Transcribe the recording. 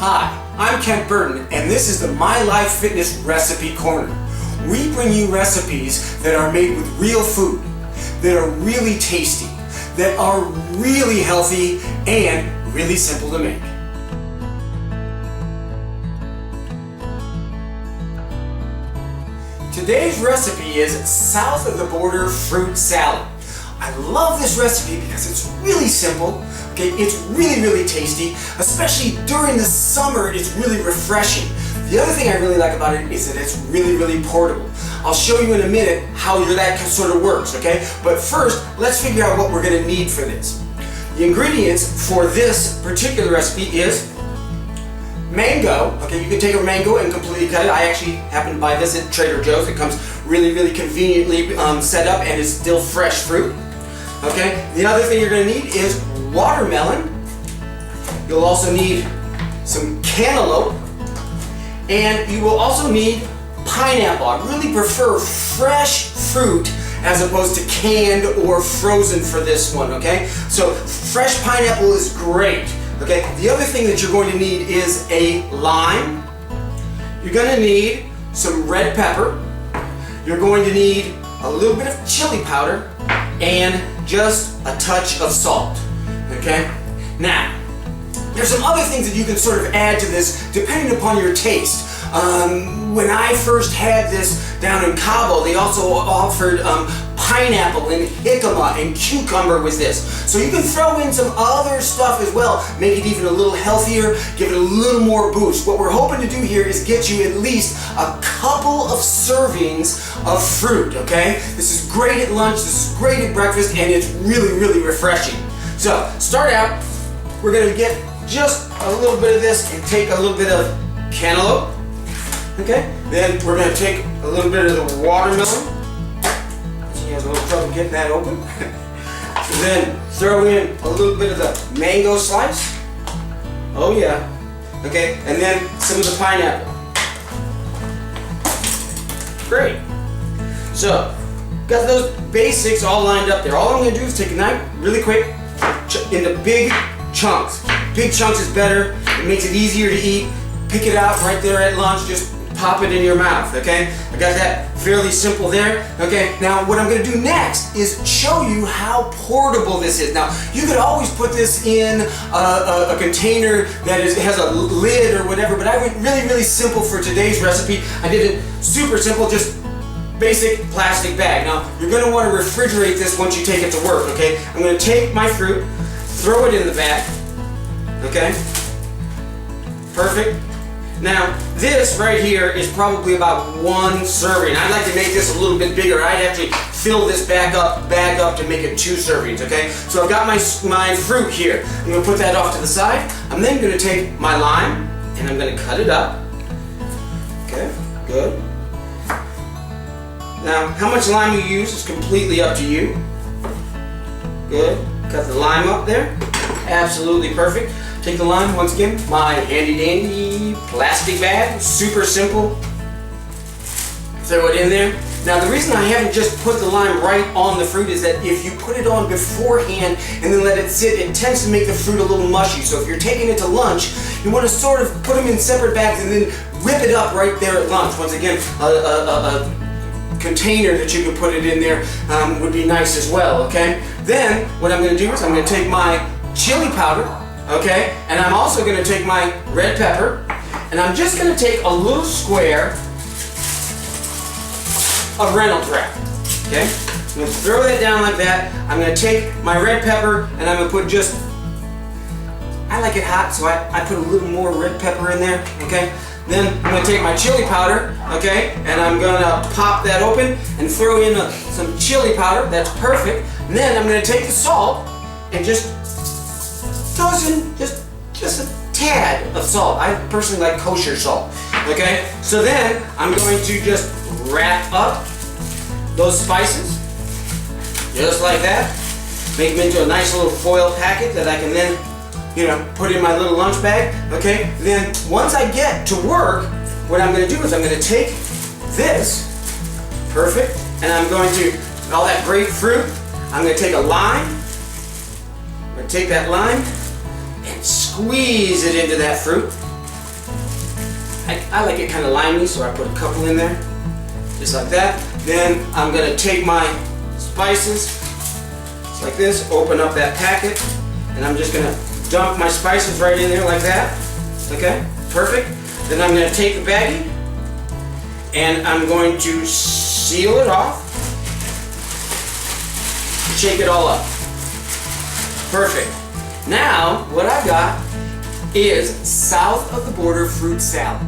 Hi, I'm Kent Burton, and this is the My Life Fitness Recipe Corner. We bring you recipes that are made with real food, that are really tasty, that are really healthy, and really simple to make. Today's recipe is south of the border fruit salad. I love this recipe because it's really simple, okay? It's really tasty, especially during the summer. It's really refreshing. The other thing I really like about it is that it's really portable. I'll show you in a minute how that sort of works, okay? But first, let's figure out what we're gonna need for this. The ingredients for this particular recipe is mango. Okay, you can take a mango and completely cut it. I actually happen to buy this at Trader Joe's. It comes really conveniently set up and is still fresh fruit. Okay, the other thing you're going to need is watermelon. You'll also need some cantaloupe, and you will also need pineapple. I really prefer fresh fruit as opposed to canned or frozen for this one, okay? So fresh pineapple is great, okay? The other thing that you're going to need is a lime. You're going to need some red pepper. You're going to need a little bit of chili powder and just a touch of salt, okay? Now, there's some other things that you can sort of add to this depending upon your taste. When I first had this down in Cabo, they also offered pineapple and jicama and cucumber with this. So you can throw in some other stuff as well, make it even a little healthier, give it a little more boost. What we're hoping to do here is get you at least a couple of servings of fruit, okay? This is great at lunch, this is great at breakfast, and it's really refreshing. So, start out, we're gonna get just a little bit of this and take a little bit of cantaloupe, okay? Then we're gonna take a little bit of the watermelon. He has a little trouble getting that open. Then throw in a little bit of the mango slice. Oh yeah. Okay, and then some of the pineapple. Great. So, got those basics all lined up there. All I'm gonna do is take a knife, really quick, into big chunks. Big chunks is better. It makes it easier to eat. Pick it out right there at lunch. Just pop it in your mouth, okay? I got that fairly simple there, okay? Now, what I'm gonna do next is show you how portable this is. Now, you could always put this in a container that has a lid or whatever, but I went really simple for today's recipe. I did it super simple, just basic plastic bag. Now, you're gonna wanna refrigerate this once you take it to work, okay? I'm gonna take my fruit, throw it in the bag, okay? Perfect. Now, this right here is probably about one serving. I'd like to make this a little bit bigger. I'd actually fill this bag up to make it 2 servings, okay? So I've got my fruit here. I'm gonna put that off to the side. I'm then gonna take my lime and I'm gonna cut it up. Okay, good. Now, how much lime you use is completely up to you. Good, cut the lime up there. Absolutely perfect. Take the lime, once again, my handy dandy plastic bag, super simple. Throw it in there. Now the reason I haven't just put the lime right on the fruit is that if you put it on beforehand and then let it sit, it tends to make the fruit a little mushy. So if you're taking it to lunch, you want to sort of put them in separate bags and then whip it up right there at lunch. Once again, a container that you can put it in there would be nice as well, okay? Then what I'm going to do is I'm going to take my chili powder, okay, and I'm also going to take my red pepper, and I'm just going to take a little square of Reynolds wrap, okay? I'm going to throw that down like that. I'm going to take my red pepper, and I'm going to put just, I like it hot, so I put a little more red pepper in there, okay? Then I'm going to take my chili powder, okay, and I'm going to pop that open and throw in some chili powder. That's perfect. And then I'm going to take the salt and just toss in just a tad of salt. I personally like kosher salt, okay? So then I'm going to just wrap up those spices, just like that. Make them into a nice little foil packet that I can then, put in my little lunch bag, okay? Then once I get to work, what I'm going to do is I'm going to take this, perfect, and I'm going to, all that great fruit, I'm going to take a lime, I'm going to take that lime and squeeze it into that fruit, I like it kind of limey, so I put a couple in there, just like that. Then I'm gonna take my spices, just like this, open up that packet, and I'm just gonna dump my spices right in there like that. Okay, perfect. Then I'm gonna take the baggie, and I'm going to seal it off, shake it all up. Perfect. Now, what I got is South of the Border fruit salad.